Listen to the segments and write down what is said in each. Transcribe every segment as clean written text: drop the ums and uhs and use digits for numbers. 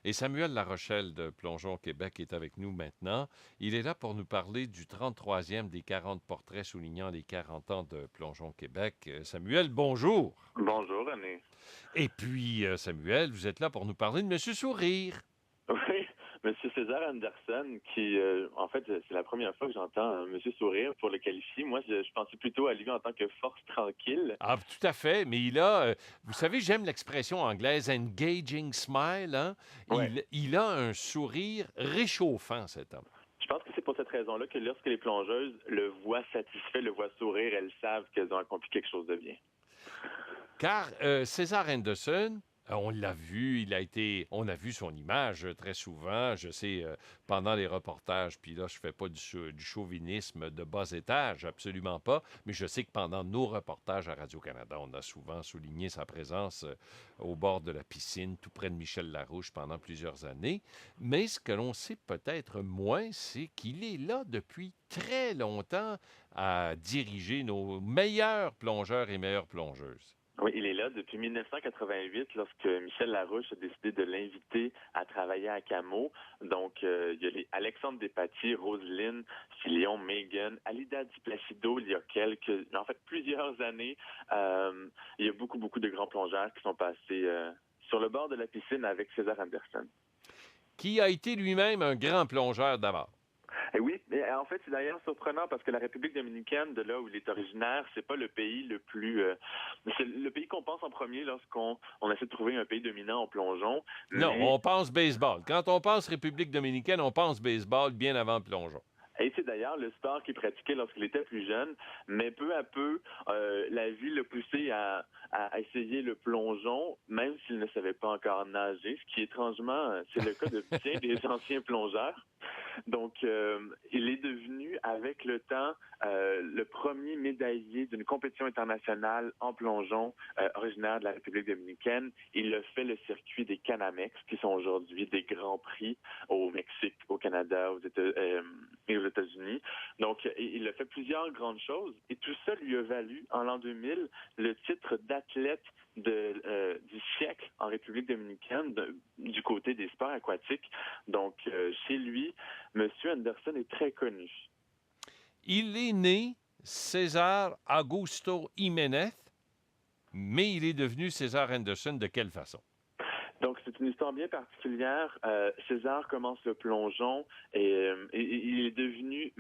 Et Samuel Larochelle de Plongeon Québec est avec nous maintenant. Il est là pour nous parler du 33e des 40 portraits soulignant les 40 ans de Plongeon Québec. Samuel, bonjour. Bonjour, René. Et puis, Samuel, vous êtes là pour nous parler de Monsieur Sourire. Oui, Monsieur César Anderson, qui, en fait, c'est la première fois que j'entends Monsieur Sourire pour le qualifier. Moi, je pensais plutôt à lui en tant que force tranquille. Ah, tout à fait, mais il a, vous savez, j'aime l'expression anglaise engaging smile, hein? Ouais, Il a un sourire réchauffant, cet homme. je pense que c'est pour cette raison-là que lorsque les plongeuses le voient satisfait, le voient sourire, elles savent qu'elles ont accompli quelque chose de bien. Car César Henderson, on l'a vu, on a vu son image très souvent, je sais, pendant les reportages, puis là, je fais pas du chauvinisme de bas étage, absolument pas, mais je sais que pendant nos reportages à Radio-Canada, on a souvent souligné sa présence au bord de la piscine, tout près de Michel Larouche pendant plusieurs années. Mais ce que l'on sait peut-être moins, c'est qu'il est là depuis très longtemps à diriger nos meilleurs plongeurs et meilleures plongeuses. Oui, il est là depuis 1988 lorsque Michel Larouche a décidé de l'inviter à travailler à Camo. Donc, il y a les Alexandre Despatie, Roselyne Filion, Megan, Alida Di Placido, il y a en fait, plusieurs années. Il y a beaucoup de grands plongeurs qui sont passés sur le bord de la piscine avec César Anderson. Qui a été lui-même un grand plongeur d'abord. Et oui, mais en fait, c'est d'ailleurs surprenant parce que la République dominicaine, de là où il est originaire, c'est pas le pays le plus, c'est le pays qu'on pense en premier lorsqu'on essaie de trouver un pays dominant en plongeon. Non, Mais on pense baseball. Quand on pense République dominicaine, on pense baseball bien avant plongeon. et c'est d'ailleurs le sport qu'il pratiquait lorsqu'il était plus jeune, mais peu à peu, la vie l'a poussé à essayer le plongeon, même s'il ne savait pas encore nager, ce qui étrangement, c'est le cas de bien des anciens plongeurs. Donc, il est devenu, avec le temps, le premier médaillé d'une compétition internationale en plongeon originaire de la République dominicaine. Il a fait le circuit des Canamex, qui sont aujourd'hui des grands prix au Mexique, au Canada, et aux États-Unis. Donc, il a fait plusieurs grandes choses et tout ça lui a valu, en l'an 2000, le titre d'athlète du siècle en République dominicaine du côté des sports aquatiques. Donc, chez lui, M. Anderson est très connu. Il est né César Augusto Jiménez, mais il est devenu César Henderson de quelle façon? Donc, c'est une histoire bien particulière. César commence le plongeon et il est devenu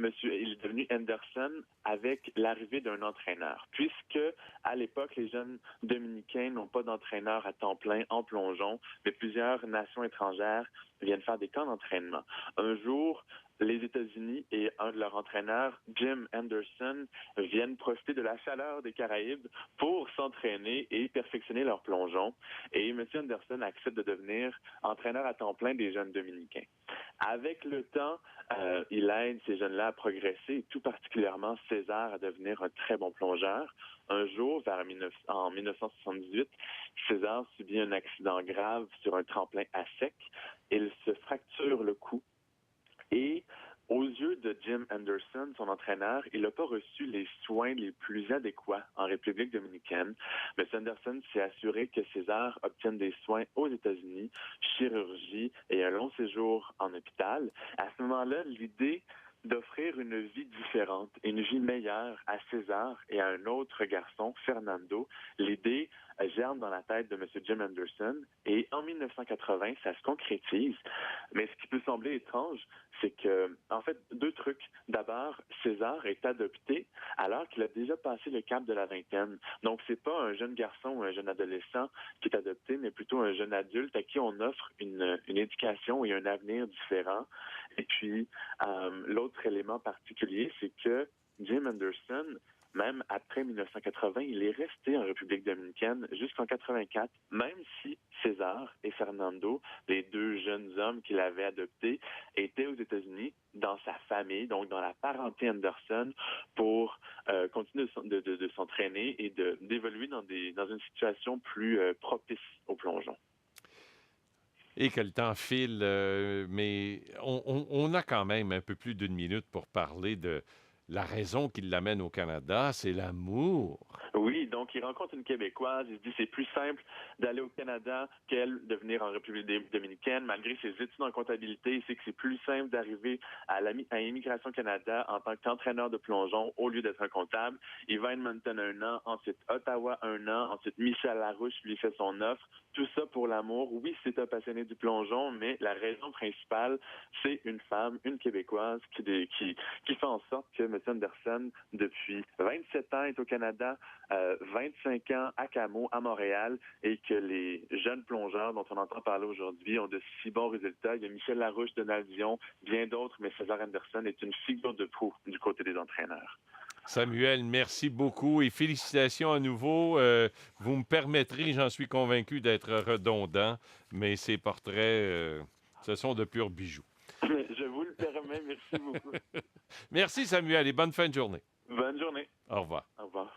Anderson avec l'arrivée d'un entraîneur. Puisque, à l'époque, les jeunes dominicains n'ont pas d'entraîneur à temps plein en plongeon, mais plusieurs nations étrangères viennent faire des camps d'entraînement. Un jour, les États-Unis et un de leurs entraîneurs, Jim Anderson, viennent profiter de la chaleur des Caraïbes pour s'entraîner et perfectionner leur plongeon. Et M. Anderson accepte de devenir entraîneur à temps plein des jeunes dominicains. Avec le temps, il aide ces jeunes-là à progresser, et tout particulièrement César à devenir un très bon plongeur. Un jour, en 1978, César subit un accident grave sur un tremplin à sec. Il se fracture le cou et aux yeux de Jim Anderson, son entraîneur, il n'a pas reçu les soins les plus adéquats en République dominicaine. M. Anderson s'est assuré que César obtienne des soins aux États-Unis, chirurgie et un long séjour en hôpital. À ce moment-là, l'idée d'offrir une vie différente, une vie meilleure à César et à un autre garçon, Fernando. L'idée germe dans la tête de M. Jim Anderson et en 1980, ça se concrétise. Mais ce qui peut sembler étrange, c'est que, en fait, deux trucs. D'abord, César est adopté alors qu'il a déjà passé le cap de la vingtaine. Donc, c'est pas un jeune garçon ou un jeune adolescent qui est adopté, mais plutôt un jeune adulte à qui on offre une éducation et un avenir différent. Et puis, l'autre élément particulier, c'est que Jim Anderson, même après 1980, il est resté en République dominicaine jusqu'en 84, même si César et Fernando, les deux jeunes hommes qu'il avait adoptés, étaient aux États-Unis dans sa famille, donc dans la parenté Anderson, pour continuer de s'entraîner et d'évoluer dans une situation plus propice au plongeon. Et que le temps file, mais on a quand même un peu plus d'une minute pour parler la raison qui l'amène au Canada, c'est l'amour. Oui, donc il rencontre une Québécoise, il se dit c'est plus simple d'aller au Canada qu'elle de venir en République dominicaine. Malgré ses études en comptabilité, il sait que c'est plus simple d'arriver à Immigration Canada en tant qu'entraîneur de plongeon au lieu d'être un comptable. Il va à Edmonton 1 an, ensuite Ottawa 1 an, ensuite Michel Larouche lui fait son offre. Tout ça pour l'amour. Oui, c'est un passionné du plongeon, mais la raison principale, c'est une femme, une Québécoise qui fait en sorte que M. Anderson, depuis 27 ans, est au Canada, 25 ans à Camo, à Montréal, et que les jeunes plongeurs dont on entend parler aujourd'hui ont de si bons résultats. Il y a Michel Larouche, Donald Dion, bien d'autres, mais César Anderson est une figure de proue du côté des entraîneurs. Samuel, merci beaucoup et félicitations à nouveau. Vous me permettrez, j'en suis convaincu, d'être redondant, mais ces portraits, ce sont de purs bijoux. Je vous le permets, merci beaucoup. Merci Samuel et bonne fin de journée. Bonne journée. Au revoir. Au revoir.